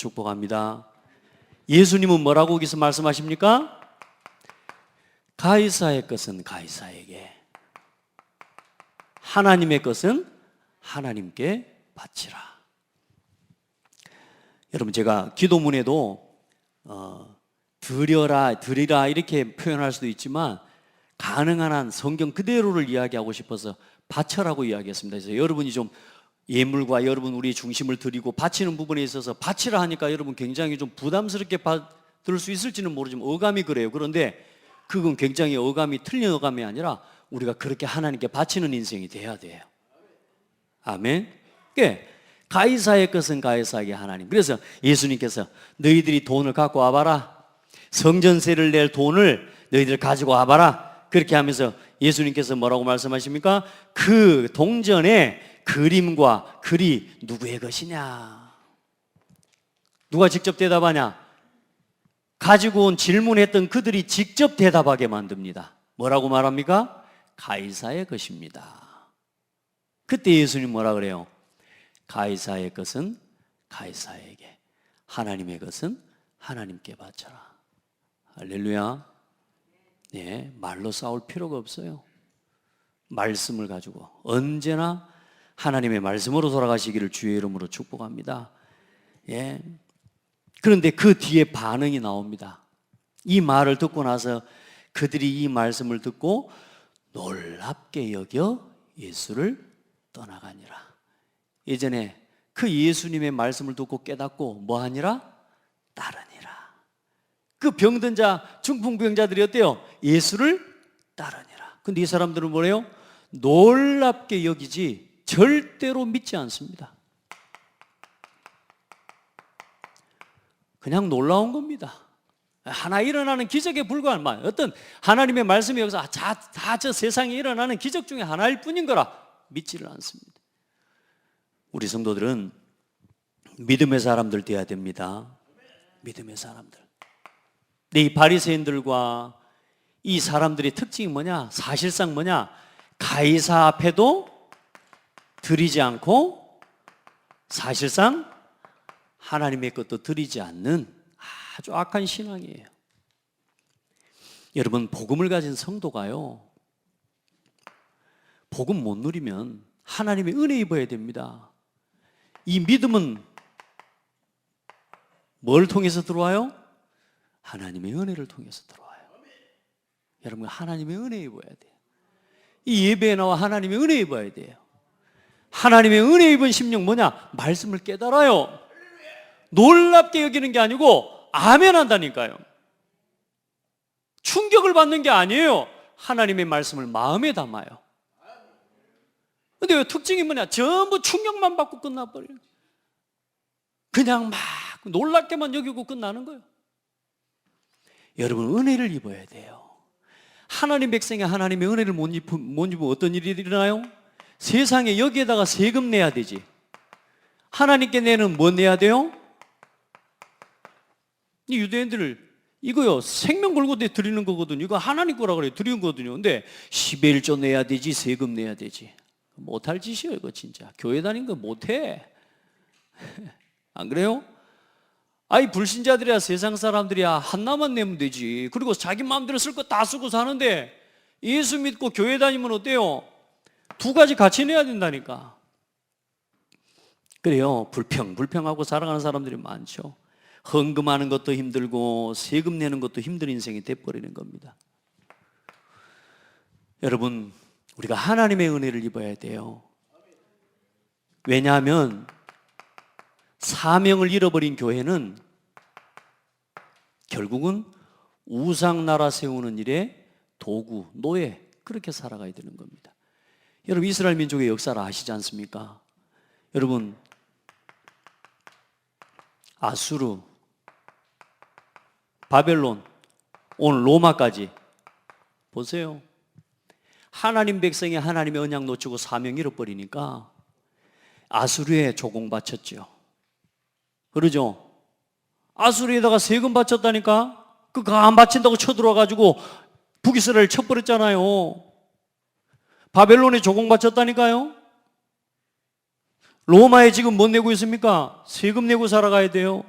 축복합니다. 예수님은 뭐라고 여기서 말씀하십니까? 가이사의 것은 가이사에게, 하나님의 것은 하나님께 바치라. 여러분, 제가 기도문에도 드리라 이렇게 표현할 수도 있지만 가능한 한 성경 그대로를 이야기하고 싶어서 바쳐라고 이야기했습니다. 그래서 여러분이 좀 예물과 여러분 우리 중심을 드리고 바치는 부분에 있어서 바치라 하니까 여러분 굉장히 좀 부담스럽게 받을 수 있을지는 모르지만 어감이 그래요. 그런데 그건 굉장히 어감이 틀린 어감이 아니라 우리가 그렇게 하나님께 바치는 인생이 돼야 돼요. 아멘. 가이사의 것은 가이사에게 하나님. 그래서 예수님께서 너희들이 돈을 갖고 와봐라, 성전세를 낼 돈을 너희들 가지고 와봐라, 그렇게 하면서 예수님께서 뭐라고 말씀하십니까? 그 동전의 그림과 글이 누구의 것이냐? 누가 직접 대답하냐? 가지고 온 질문했던 그들이 직접 대답하게 만듭니다. 뭐라고 말합니까? 가이사의 것입니다. 그때 예수님 뭐라 그래요? 가이사의 것은 가이사에게, 하나님의 것은 하나님께 바쳐라. 할렐루야. 네, 말로 싸울 필요가 없어요. 말씀을 가지고 언제나 하나님의 말씀으로 돌아가시기를 주의 이름으로 축복합니다. 예. 그런데 그 뒤에 반응이 나옵니다. 이 말을 듣고 나서 그들이 이 말씀을 듣고 놀랍게 여겨 예수를 떠나가니라. 예전에 그 예수님의 말씀을 듣고 깨닫고 뭐하니라? 따르니라. 그 병든 자, 중풍병자들이 어때요? 예수를 따르니라. 근데 이 사람들은 뭐래요? 놀랍게 여기지 절대로 믿지 않습니다. 그냥 놀라운 겁니다. 하나 일어나는 기적에 불과한 말, 어떤 하나님의 말씀이 여기서 다 저 세상에 일어나는 기적 중에 하나일 뿐인 거라 믿지를 않습니다. 우리 성도들은 믿음의 사람들 되어야 됩니다. 믿음의 사람들. 근데 이 바리새인들과 이 사람들의 특징이 뭐냐? 사실상 뭐냐? 가이사 앞에도 드리지 않고 사실상 하나님의 것도 드리지 않는 아주 악한 신앙이에요. 여러분, 복음을 가진 성도가요, 복음 못 누리면 하나님의 은혜 입어야 됩니다. 이 믿음은 뭘 통해서 들어와요? 하나님의 은혜를 통해서 들어와요. 여러분, 하나님의 은혜 입어야 돼요. 이 예배에 나와 하나님의 은혜 입어야 돼요. 하나님의 은혜 입은 심령 뭐냐? 말씀을 깨달아요. 놀랍게 여기는 게 아니고 아멘 한다니까요. 충격을 받는 게 아니에요. 하나님의 말씀을 마음에 담아요. 근데 왜 특징이 뭐냐? 전부 충격만 받고 끝나버려요. 그냥 막 놀랍게만 여기고 끝나는 거예요. 여러분, 은혜를 입어야 돼요. 하나님 백성이 하나님의 은혜를 못 입으면 어떤 일이 일어나요? 세상에 여기에다가 세금 내야 되지. 하나님께 내는 뭐 내야 돼요? 이 유대인들 이거요, 생명 걸고 드리는 거거든요. 이거 하나님 거라 그래요. 드리는 거거든요. 근데 11조 내야 되지, 세금 내야 되지. 못할 짓이에요, 이거 진짜. 교회 다니는 거 못해. 안 그래요? 아이, 불신자들이야, 세상 사람들이야, 하나만 내면 되지. 그리고 자기 마음대로 쓸 거 다 쓰고 사는데 예수 믿고 교회 다니면 어때요? 두 가지 같이 내야 된다니까. 그래요, 불평하고 살아가는 사람들이 많죠. 헌금하는 것도 힘들고 세금 내는 것도 힘든 인생이 돼버리는 겁니다. 여러분, 우리가 하나님의 은혜를 입어야 돼요. 왜냐하면 사명을 잃어버린 교회는 결국은 우상나라 세우는 일에 도구, 노예, 그렇게 살아가야 되는 겁니다. 여러분, 이스라엘 민족의 역사를 아시지 않습니까? 여러분, 아수르, 바벨론, 오늘 로마까지 보세요. 하나님 백성이 하나님의 언약 놓치고 사명 잃어버리니까 아수르에 조공 바쳤죠. 그러죠? 아수르에다가 세금 바쳤다니까? 그거 안 바친다고 쳐들어와가지고 북이스라엘 쳐버렸잖아요. 바벨론에 조공 바쳤다니까요? 로마에 지금 뭐 내고 있습니까? 세금 내고 살아가야 돼요.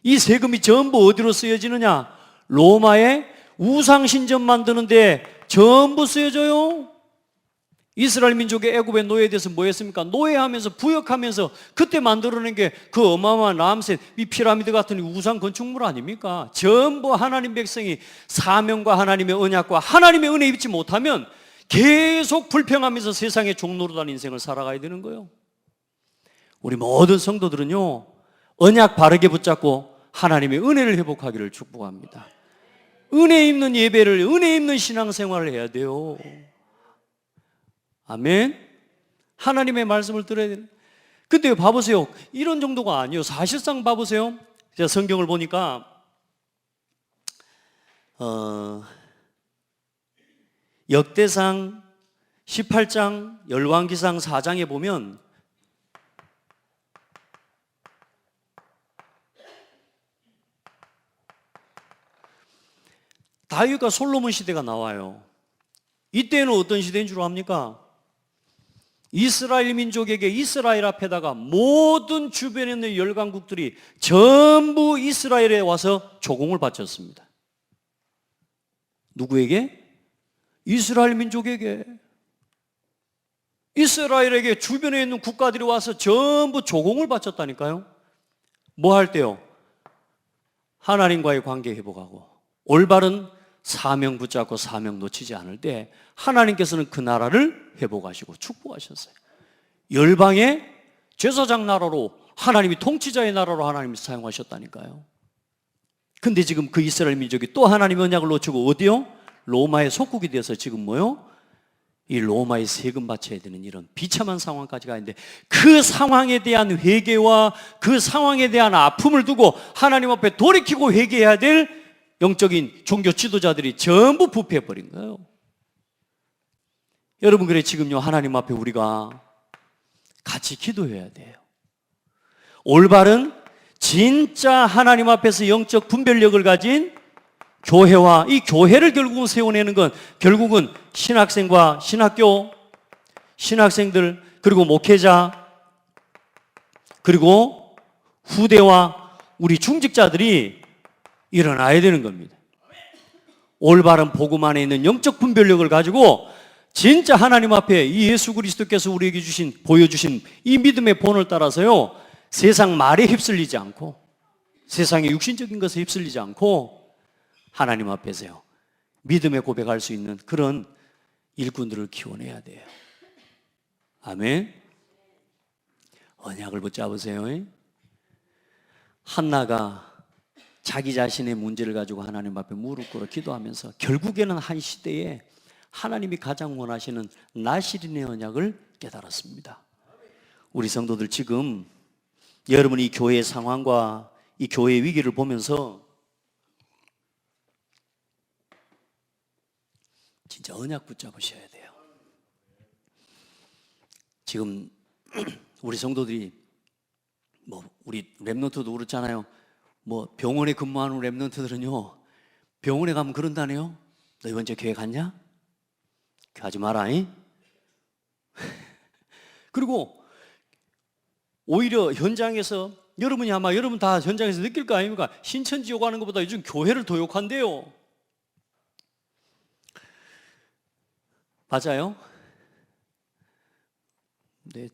이 세금이 전부 어디로 쓰여지느냐? 로마의 우상신전 만드는데 전부 쓰여져요. 이스라엘 민족의 애굽의 노예에 대해서 뭐 했습니까? 노예하면서 부역하면서 그때 만들어낸 게 그 어마어마한 람셋, 이 피라미드 같은 우상 건축물 아닙니까? 전부 하나님 백성이 사명과 하나님의 언약과 하나님의 은혜 입지 못하면 계속 불평하면서 세상의 종노릇한 인생을 살아가야 되는 거예요. 우리 모든 성도들은요, 언약 바르게 붙잡고 하나님의 은혜를 회복하기를 축복합니다. 은혜 있는 예배를, 은혜 있는 신앙생활을 해야 돼요. 아멘. 하나님의 말씀을 들어야 돼요. 근데 봐보세요. 이런 정도가 아니에요. 사실상 봐보세요. 제가 성경을 보니까 역대상 18장, 열왕기상 4장에 보면 다윗과 솔로몬 시대가 나와요. 이때는 어떤 시대인 줄 압니까? 이스라엘 민족에게 이스라엘 앞에다가 모든 주변에 있는 열강국들이 전부 이스라엘에 와서 조공을 바쳤습니다. 누구에게? 이스라엘 민족에게. 이스라엘에게 주변에 있는 국가들이 와서 전부 조공을 바쳤다니까요. 뭐 할 때요? 하나님과의 관계 회복하고 올바른 사명 붙잡고 사명 놓치지 않을 때 하나님께서는 그 나라를 회복하시고 축복하셨어요. 열방의 제사장 나라로, 하나님이 통치자의 나라로 하나님이 사용하셨다니까요. 근데 지금 그 이스라엘 민족이 또 하나님의 언약을 놓치고 어디요? 로마의 속국이 되어서 지금 뭐요? 이 로마의 세금 바쳐야 되는 이런 비참한 상황까지 가 있는데, 그 상황에 대한 회개와 그 상황에 대한 아픔을 두고 하나님 앞에 돌이키고 회개해야 될 영적인 종교 지도자들이 전부 부패해버린 거예요. 여러분, 그래 지금요 하나님 앞에 우리가 같이 기도해야 돼요. 올바른 진짜 하나님 앞에서 영적 분별력을 가진 교회와 이 교회를 결국은 세워내는 건 결국은 신학생과 신학교, 신학생들, 그리고 목회자, 그리고 후대와 우리 중직자들이 일어나야 되는 겁니다. 올바른 복음 안에 있는 영적 분별력을 가지고 진짜 하나님 앞에 이 예수 그리스도께서 우리에게 보여주신 이 믿음의 본을 따라서요, 세상 말에 휩쓸리지 않고 세상의 육신적인 것에 휩쓸리지 않고 하나님 앞에서요 믿음의 고백할 수 있는 그런 일꾼들을 키워내야 돼요. 아멘. 언약을 붙잡으세요. 한나가 자기 자신의 문제를 가지고 하나님 앞에 무릎 꿇어 기도하면서 결국에는 한 시대에 하나님이 가장 원하시는 나실인의 언약을 깨달았습니다. 우리 성도들, 지금 여러분이 이 교회의 상황과 이 교회의 위기를 보면서 진짜 언약 붙잡으셔야 돼요. 지금 우리 성도들이 우리 랩런트도 그렇잖아요. 병원에 근무하는 랩런트들은요, 병원에 가면 그런다네요. 너 이번 주에 교회 갔냐? 가지 마라. 그리고 오히려 현장에서 여러분이 아마 여러분 다 현장에서 느낄 거 아닙니까? 신천지 욕하는 것보다 요즘 교회를 더 욕한대요. 맞아요? 네,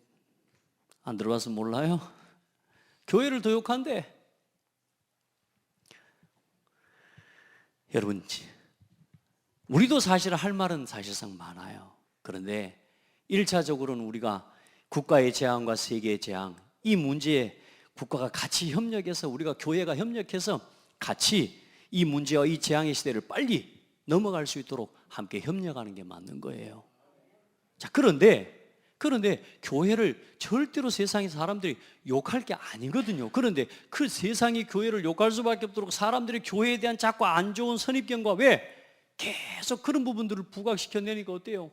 안 들어봐서 몰라요. 교회를 더 욕한대. 여러분, 우리도 사실 할 말은 사실상 많아요. 그런데 1차적으로는 우리가 국가의 재앙과 세계의 재앙, 이 문제에 국가가 같이 협력해서, 우리가 교회가 협력해서 같이 이 문제와 이 재앙의 시대를 빨리 넘어갈 수 있도록 함께 협력하는 게 맞는 거예요. 자, 그런데 교회를 절대로 세상의 사람들이 욕할 게 아니거든요. 그런데 그 세상이 교회를 욕할 수밖에 없도록 사람들이 교회에 대한 자꾸 안 좋은 선입견과 왜 계속 그런 부분들을 부각시켜내니까 어때요?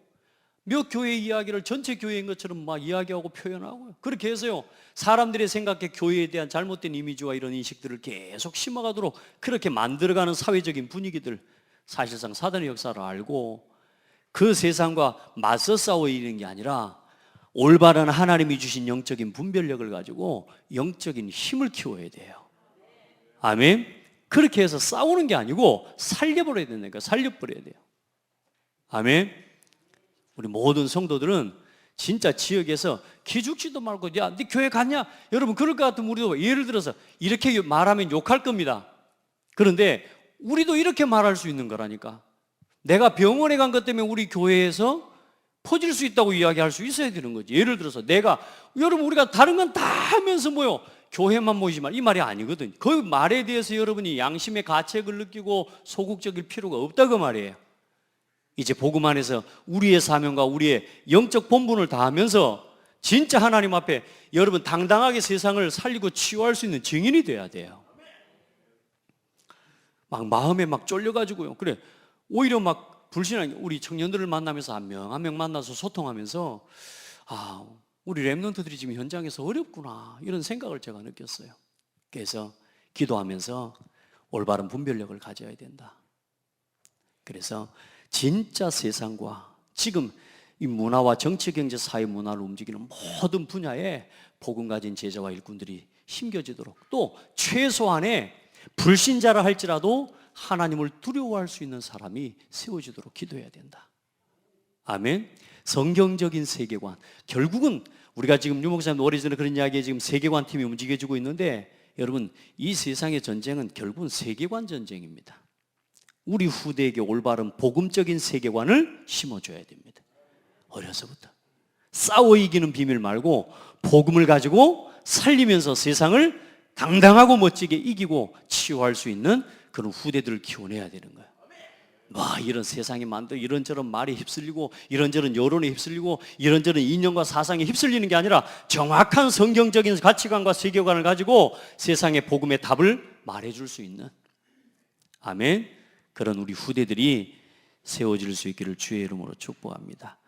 몇 교회 이야기를 전체 교회인 것처럼 막 이야기하고 표현하고요. 그렇게 해서요, 사람들이 생각해 교회에 대한 잘못된 이미지와 이런 인식들을 계속 심어가도록 그렇게 만들어가는 사회적인 분위기들, 사실상 사단의 역사를 알고 그 세상과 맞서 싸워 이기는 게 아니라 올바른 하나님이 주신 영적인 분별력을 가지고 영적인 힘을 키워야 돼요. 아멘. 그렇게 해서 싸우는 게 아니고 살려버려야 된다니까. 살려버려야 돼요. 아멘. 우리 모든 성도들은 진짜 지역에서 기죽지도 말고, 야, 네 교회 갔냐? 여러분, 그럴 것 같으면 우리도 예를 들어서 이렇게 말하면 욕할 겁니다. 그런데 우리도 이렇게 말할 수 있는 거라니까. 내가 병원에 간 것 때문에 우리 교회에서 퍼질 수 있다고 이야기할 수 있어야 되는 거지. 예를 들어서 여러분, 우리가 다른 건 다 하면서 교회만 모이지만, 이 말이 아니거든. 그 말에 대해서 여러분이 양심의 가책을 느끼고 소극적일 필요가 없다고 말이에요. 이제 복음 안에서 우리의 사명과 우리의 영적 본분을 다하면서 진짜 하나님 앞에 여러분 당당하게 세상을 살리고 치유할 수 있는 증인이 돼야 돼요. 막 마음에 막 쫄려가지고요. 그래, 오히려 막 불신한 우리 청년들을 만나면서 한 명 한 명 만나서 소통하면서, 아, 우리 랩런트들이 지금 현장에서 어렵구나, 이런 생각을 제가 느꼈어요. 그래서 기도하면서 올바른 분별력을 가져야 된다. 그래서 진짜 세상과 지금 이 문화와 정치, 경제, 사회, 문화를 움직이는 모든 분야에 복음 가진 제자와 일꾼들이 심겨지도록, 또 최소한의 불신자라 할지라도 하나님을 두려워할 수 있는 사람이 세워지도록 기도해야 된다. 아멘. 성경적인 세계관, 결국은 우리가 지금 유 목사님 오래전에 그런 이야기에 지금 세계관 팀이 움직여지고 있는데, 여러분, 이 세상의 전쟁은 결국은 세계관 전쟁입니다. 우리 후대에게 올바른 복음적인 세계관을 심어줘야 됩니다. 어려서부터 싸워 이기는 비밀 말고 복음을 가지고 살리면서 세상을 당당하고 멋지게 이기고 치유할 수 있는 그런 후대들을 키워내야 되는 거예요. 이런 세상이 이런저런 말에 휩쓸리고 이런저런 여론에 휩쓸리고 이런저런 이념과 사상에 휩쓸리는 게 아니라 정확한 성경적인 가치관과 세계관을 가지고 세상의 복음의 답을 말해줄 수 있는, 아멘, 그런 우리 후대들이 세워질 수 있기를 주의 이름으로 축복합니다.